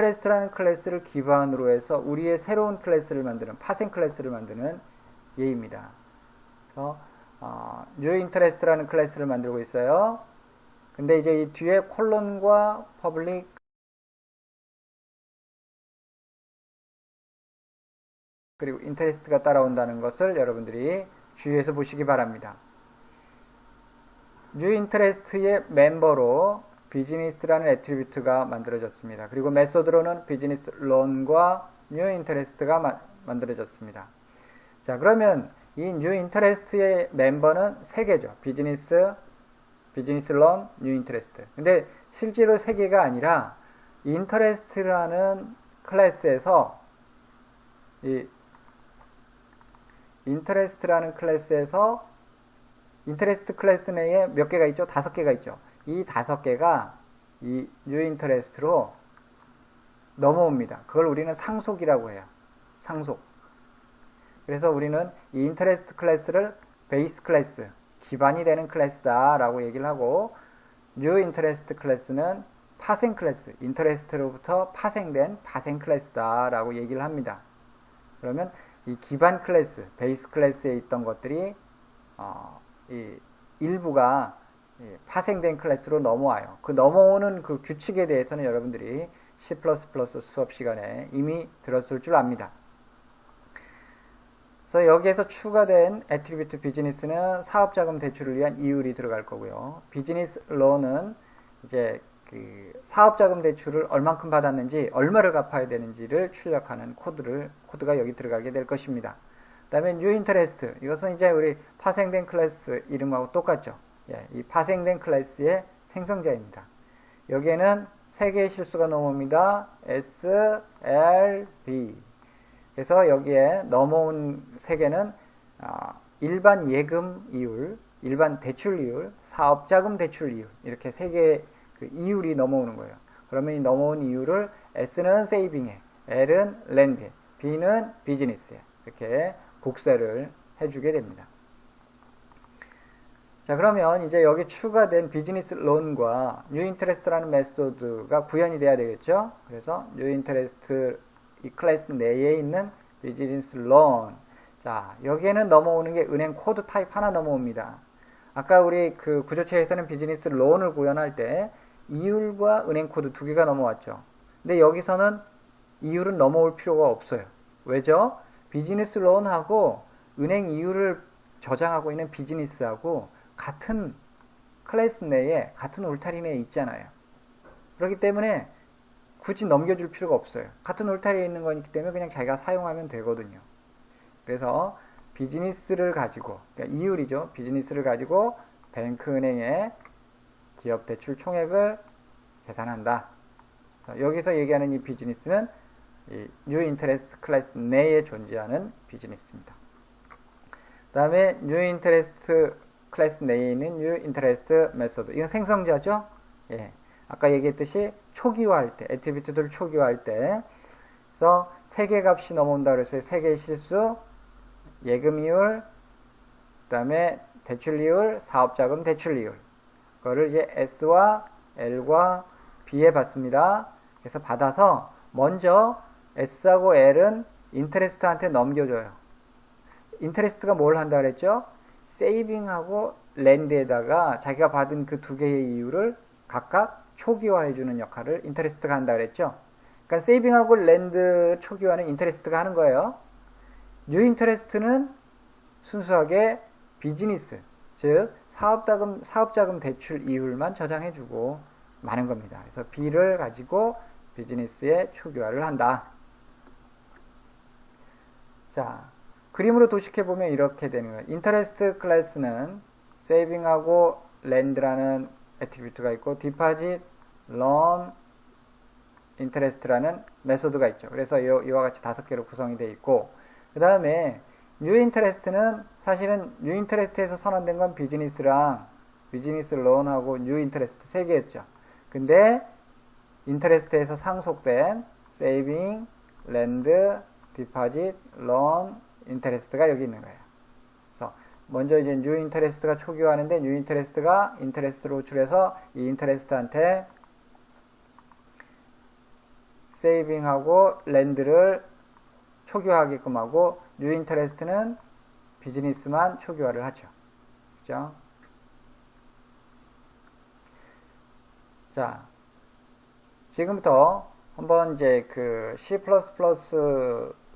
인터레스트라는 클래스를 기반으로 해서 우리의 새로운 클래스를 만드는, 파생 클래스를 만드는 예입니다. 그래서 new interest라는 클래스를 만들고 있어요. 근데 이제 이 뒤에 콜론과 public 그리고 interest가 따라온다는 것을 여러분들이 주의해서 보시기 바랍니다. new interest의 멤버로 비즈니스라는 애트리뷰트가 만들어졌습니다. 그리고 메소드로는 비즈니스 론과 new interest가 만들어졌습니다. 자, 그러면 이 new interest의 멤버는 3개죠. 비즈니스 론, new interest. 근데 실제로 3개가 아니라 interest라는 클래스에서 이 interest라는 클래스에서 interest 클래스 내에 몇 개가 있죠? 5개가 있죠. 이 5개가 이 new interest로 넘어옵니다. 그걸 우리는 상속이라고 해요. 상속. 그래서 우리는 이 interest 클래스를 베이스 클래스, 기반이 되는 클래스다 라고 얘기를 하고, new interest 클래스는 파생 클래스, interest로부터 파생된 파생 클래스다 라고 얘기를 합니다. 그러면 이 기반 클래스, 베이스 클래스에 있던 것들이 이 일부가 파생된 클래스로 넘어와요. 그 넘어오는 그 규칙에 대해서는 여러분들이 C++ 수업 시간에 이미 들었을 줄 압니다. 그래서 여기에서 추가된 애트리뷰트 비즈니스는 사업자금 대출을 위한 이율이 들어갈 거고요. 비즈니스 론은 이제 그 사업자금 대출을 얼만큼 받았는지, 얼마를 갚아야 되는지를 출력하는 코드가 여기 들어가게 될 것입니다. 그 다음에 new interest, 이것은 이제 우리 파생된 클래스 이름하고 똑같죠. 예, 이 파생된 클래스의 생성자입니다. 여기에는 3개의 실수가 넘어옵니다. S, L, B. 그래서 여기에 넘어온 3개는 일반 예금 이율, 일반 대출 이율, 사업자금 대출 이율, 이렇게 3개의 그 이율이 넘어오는 거예요. 그러면 이 넘어온 이율을 S는 세이빙에, L은 렌드에, B는 비즈니스에 이렇게 복사를 해주게 됩니다. 자, 그러면 이제 여기 추가된 비즈니스 론과 뉴 인터레스트라는 메소드가 구현이 돼야 되겠죠. 그래서 뉴 인터레스트 이 클래스 내에 있는 비즈니스 론, 자, 여기에는 넘어오는 게 은행 코드 타입 하나 넘어옵니다. 아까 우리 그 구조체에서는 비즈니스 론을 구현할 때 이율과 은행 코드 2개가 넘어왔죠. 근데 여기서는 이율은 넘어올 필요가 없어요. 왜죠? 비즈니스 론하고 은행 이율을 저장하고 있는 비즈니스하고 같은 클래스 내에, 같은 울타리 내에 있잖아요. 그렇기 때문에 굳이 넘겨줄 필요가 없어요. 같은 울타리에 있는 거기 때문에 그냥 자기가 사용하면 되거든요. 그래서 비즈니스를 가지고, 그러니까 이율이죠. 비즈니스를 가지고 뱅크은행에 기업 대출 총액을 계산한다. 여기서 얘기하는 이 비즈니스는 이 new interest 클래스 내에 존재하는 비즈니스입니다. 그 다음에 new interest 클래스 내에 있는 new interest method. 이건 생성자죠? 예. 아까 얘기했듯이 초기화할 때, 애트리뷰트들을 초기화할 때, 그래서 3개 값이 넘어온다 그랬어요. 3개의 실수, 예금이율, 그 다음에 대출이율, 사업자금 대출이율. 그거를 이제 S와 L과 B에 받습니다. 그래서 받아서 먼저 S하고 L은 인터레스트한테 넘겨줘요. 인터레스트가 뭘 한다 그랬죠? 세이빙하고 랜드에다가 자기가 받은 그 2개의 이율을 각각 초기화해주는 역할을 인터레스트가 한다 그랬죠? 그러니까 세이빙하고 랜드 초기화는 인터레스트가 하는 거예요. 뉴 인터레스트는 순수하게 비즈니스, 즉 사업자금 대출 이율만 저장해주고 마는 겁니다. 그래서 B를 가지고 비즈니스에 초기화를 한다. 자, 그림으로 도식해보면 이렇게 되는 거예요. 인터레스트 클래스는 세이빙하고 랜드라는 애트리뷰트가 있고 디파짓, 론, 인터레스트라는 메소드가 있죠. 그래서 이와 같이 5개로 구성이 되어 있고, 그 다음에 뉴 인터레스트는 사실은 뉴 인터레스트에서 선언된 건 비즈니스랑 비즈니스 론하고 뉴 인터레스트 3개였죠. 근데 인터레스트에서 상속된 세이빙, 랜드, 디파짓, 론, 인터레스트가 여기 있는 거예요. 그래서 먼저 이제 뉴 인터레스트가 초기화하는데 뉴 인터레스트가 인터레스트로 호출해서 이 인터레스트한테 세이빙하고 랜드를 초기화하게끔 하고 뉴 인터레스트는 비즈니스만 초기화를 하죠. 그죠? 자, 지금부터 한번 이제 그 C++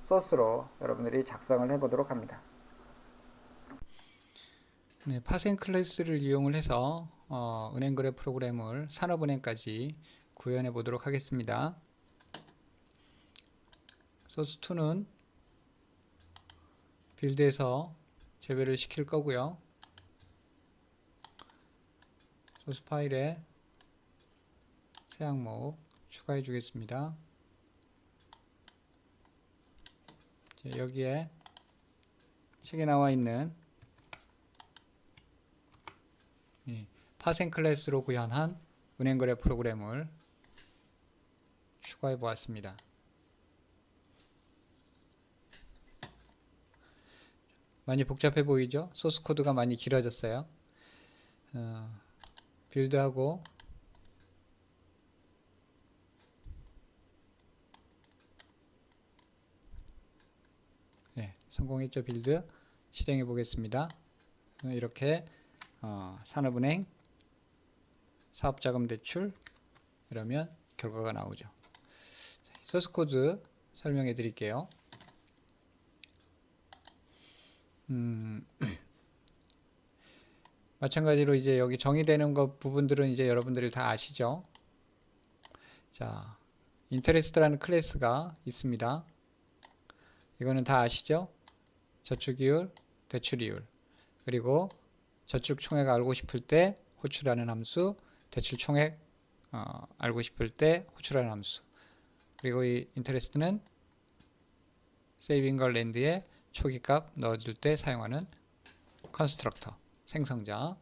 소스로 여러분들이 작성을 해보도록 합니다. 네, 파생 클래스를 이용을 해서 은행거래 프로그램을 산업은행까지 구현해 보도록 하겠습니다. 소스2는 빌드에서 재배를 시킬 거고요. 소스 파일에 새 항목 추가해 주겠습니다. 여기에 책에 나와 있는 파생 클래스로 구현한 은행거래 프로그램을 추가해 보았습니다. 많이 복잡해 보이죠? 소스 코드가 많이 길어졌어요. 빌드하고 성공했죠. 빌드 실행해 보겠습니다. 이렇게 산업은행 사업자금 대출 이러면 결과가 나오죠. 소스 코드 설명해 드릴게요. 마찬가지로 이제 여기 정의되는 것 부분들은 이제 여러분들이 다 아시죠? 자, 인터레스트라는 클래스가 있습니다. 이거는 다 아시죠? 저축이율, 대출이율, 그리고 저축 총액 알고 싶을 때 호출하는 함수, 대출 총액 알고 싶을 때 호출하는 함수, 그리고 이 인터레스트는 세이빙과 랜드에 초기값 넣어줄 때 사용하는 컨스트럭터, 생성자.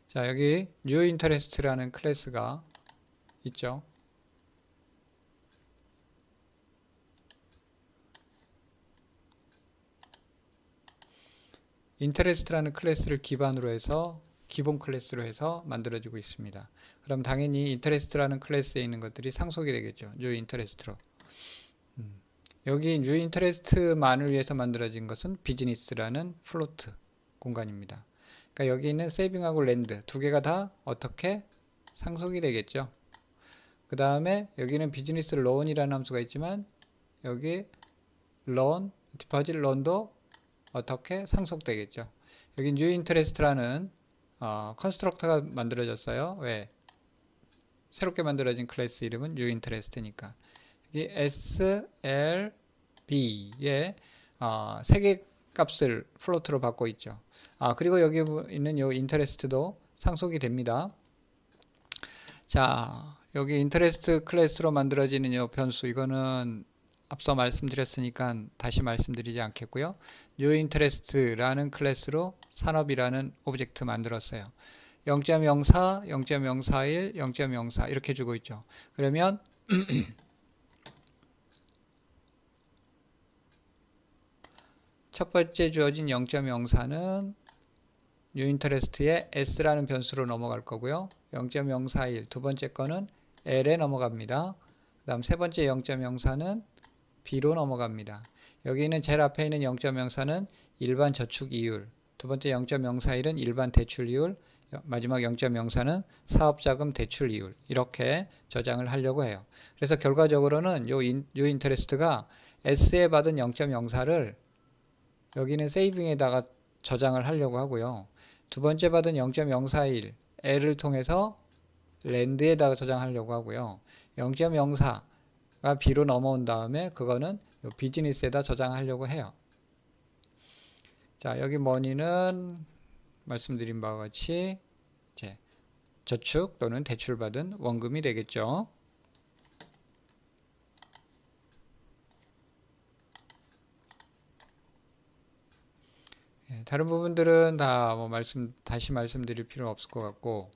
자, 여기 new interest라는 클래스가 있죠. 인터레스트라는 클래스를 기반으로 해서 기본 클래스로 해서 만들어지고 있습니다. 그럼 당연히 인터레스트라는 클래스에 있는 것들이 상속이 되겠죠. new interest로. 여기 new interest만을 위해서 만들어진 것은 비즈니스라는 플로트 공간입니다. 그러니까 여기 있는 세이빙하고 랜드 두 개가 다 어떻게 상속이 되겠죠. 그 다음에 여기는 비즈니스 론이라는 함수가 있지만 여기 론, 디퍼짓 론도 어떻게 상속되겠죠. 여기 new interest라는 컨스트럭터가 만들어졌어요. 왜? 새롭게 만들어진 클래스 이름은 new interest니까. 여기 SLB에 세 개 값을 플로트로 받고 있죠. 그리고 여기 있는 이 인터레스트도 상속이 됩니다. 자, 여기 인터레스트 클래스로 만들어지는 이 변수, 이거는 앞서 말씀드렸으니까 다시 말씀드리지 않겠고요. new interest라는 클래스로 산업이라는 오브젝트 만들었어요. 0.04, 0.041, 0.04 이렇게 주고 있죠. 그러면 첫 번째 주어진 0.04는 new interest의 s라는 변수로 넘어갈 거고요. 0.041 두 번째 거는 l에 넘어갑니다. 그 다음 세 번째 0.04는 b로 넘어갑니다. 여기 있는 제일 앞에 있는 0.04는 일반 저축 이율, 두 번째 0.041은 일반 대출 이율, 마지막 0.04는 사업자금 대출 이율, 이렇게 저장을 하려고 해요. 그래서 결과적으로는 요 인터레스트가 S에 받은 0.04를 여기는 세이빙에다가 저장을 하려고 하고요. 두 번째 받은 0.041 L을 통해서 랜드에다가 저장하려고 하고요. 0.04가 B로 넘어온 다음에 그거는 비즈니스에다 저장하려고 해요. 자, 여기 머니는 말씀드린 바와 같이 이제 저축 또는 대출받은 원금이 되겠죠. 다른 부분들은 다 뭐 다시 말씀드릴 필요는 없을 것 같고,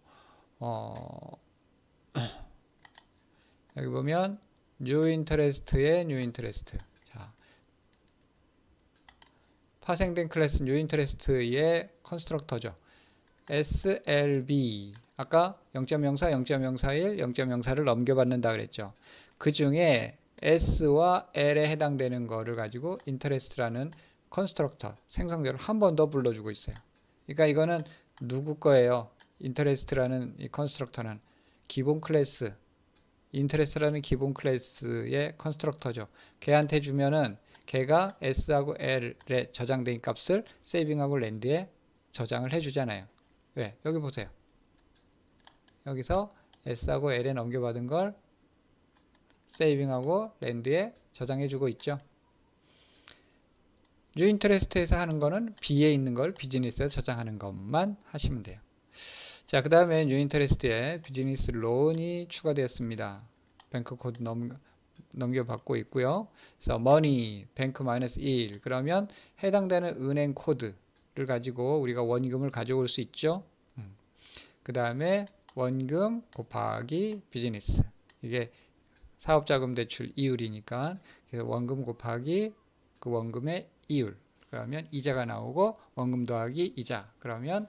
여기 보면 new interest의 new interest. 자, 파생된 클래스 new interest의 컨스트럭터죠. SLB 아까 0.04, 0.041, 0.04를 넘겨받는다 그랬죠. 그 중에 S와 L에 해당되는 거를 가지고 interest라는 컨스트럭터 생성자를 한 번 더 불러주고 있어요. 그러니까 이거는 누구 거예요? interest라는 이 컨스트럭터는 기본 클래스, interest라는 기본 클래스의 컨스트럭터죠. 걔한테 주면은 걔가 S하고 L에 저장된 값을 세이빙하고 랜드에 저장을 해주잖아요. 왜? 여기 보세요. 여기서 S하고 L에 넘겨받은 걸 세이빙하고 랜드에 저장해주고 있죠. 뉴 인터레스트에서 하는 거는 B에 있는 걸 비즈니스에 저장하는 것만 하시면 돼요. 자, 그 다음에 뉴 인터레스트에 비즈니스 론이 추가되었습니다. 뱅크 코드 넘겨받고 있고요. 그래서 money, 뱅크 마이너스 1 그러면 해당되는 은행 코드를 가지고 우리가 원금을 가져올 수 있죠. 그 다음에 원금 곱하기 비즈니스 이게 사업자금 대출 이율이니까 그래서 원금 곱하기 그 원금의 이율 그러면 이자가 나오고 원금 더하기 이자 그러면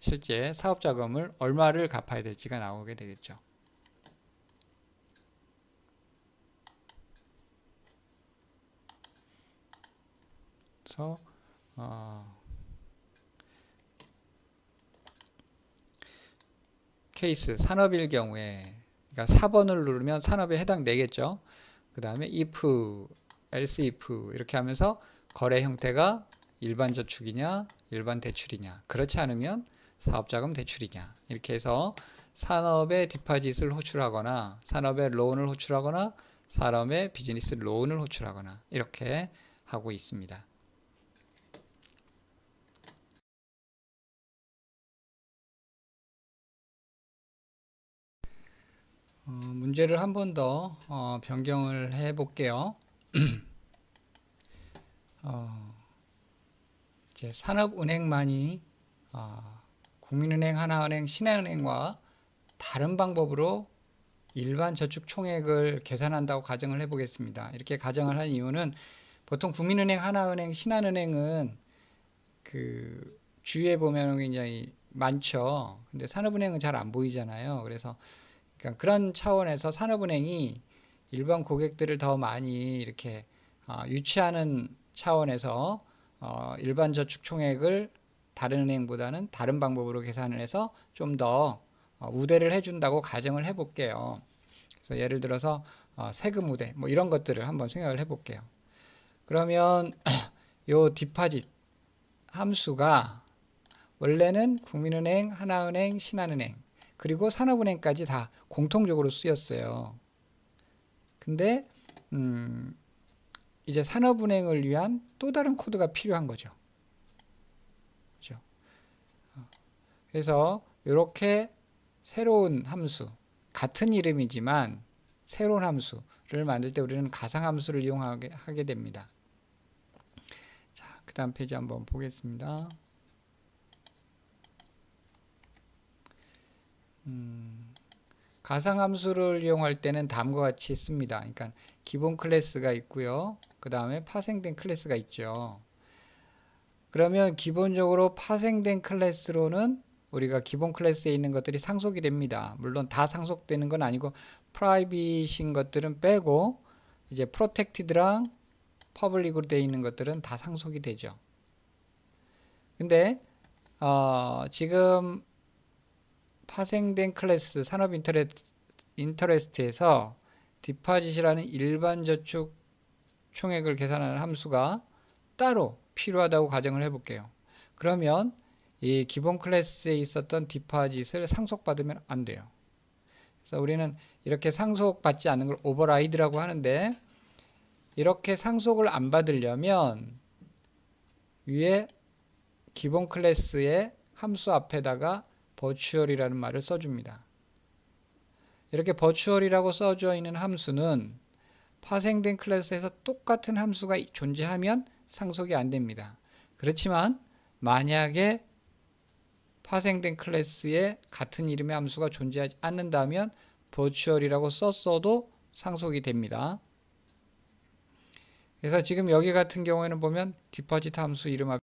실제 사업자금을 얼마를 갚아야 될지가 나오게 되겠죠. 그래서 케이스 산업일 경우에 그러니까 4번을 누르면 산업에 해당되겠죠. 그 다음에 if, else if 이렇게 하면서 거래 형태가 일반 저축이냐 일반 대출이냐 그렇지 않으면 사업자금 대출이냐 이렇게 해서 산업의 디파짓을 호출하거나 산업의 론을 호출하거나 산업의 비즈니스 론을 호출하거나 이렇게 하고 있습니다. 문제를 한 번 더 변경을 해 볼게요. 이제 산업은행만이 국민은행, 하나은행, 신한은행과 다른 방법으로 일반 저축 총액을 계산한다고 가정을 해보겠습니다. 이렇게 가정을 한 이유는 보통 국민은행, 하나은행, 신한은행은 그 주위에 보면 굉장히 많죠. 근데 산업은행은 잘 안 보이잖아요. 그래서 그러니까 그런 차원에서 산업은행이 일반 고객들을 더 많이 이렇게 유치하는 차원에서 일반 저축 총액을 다른 은행보다는 다른 방법으로 계산을 해서 좀 더 우대를 해준다고 가정을 해볼게요. 그래서 예를 들어서 세금 우대 뭐 이런 것들을 한번 생각을 해볼게요. 그러면 요 디파짓 함수가 원래는 국민은행, 하나은행, 신한은행 그리고 산업은행까지 다 공통적으로 쓰였어요. 근데 이제 산업은행을 위한 또 다른 코드가 필요한 거죠. 그렇죠? 그래서 이렇게 새로운 함수, 같은 이름이지만 새로운 함수를 만들 때 우리는 가상함수를 이용하게 됩니다. 자, 그 다음 페이지 한번 보겠습니다. 가상함수를 이용할 때는 다음과 같이 씁니다. 그러니까 기본 클래스가 있고요. 그 다음에 파생된 클래스가 있죠. 그러면 기본적으로 파생된 클래스로는 우리가 기본 클래스에 있는 것들이 상속이 됩니다. 물론 다 상속되는 건 아니고 프라이빗인 것들은 빼고 이제 프로텍티드랑 퍼블릭으로 되어 있는 것들은 다 상속이 되죠. 근데 지금 파생된 클래스 산업 인터레스트에서 디파짓이라는 일반 저축 총액을 계산하는 함수가 따로 필요하다고 가정을 해볼게요. 그러면 이 기본 클래스에 있었던 디파짓을 상속받으면 안 돼요. 그래서 우리는 이렇게 상속받지 않는 걸 오버라이드라고 하는데 이렇게 상속을 안 받으려면 위에 기본 클래스의 함수 앞에다가 버추얼이라는 말을 써줍니다. 이렇게 버추얼이라고 써져 있는 함수는 파생된 클래스에서 똑같은 함수가 존재하면 상속이 안 됩니다. 그렇지만 만약에 파생된 클래스에 같은 이름의 함수가 존재하지 않는다면 버추얼이라고 썼어도 상속이 됩니다. 그래서 지금 여기 같은 경우에는 보면 디퍼짓 함수 이름 앞에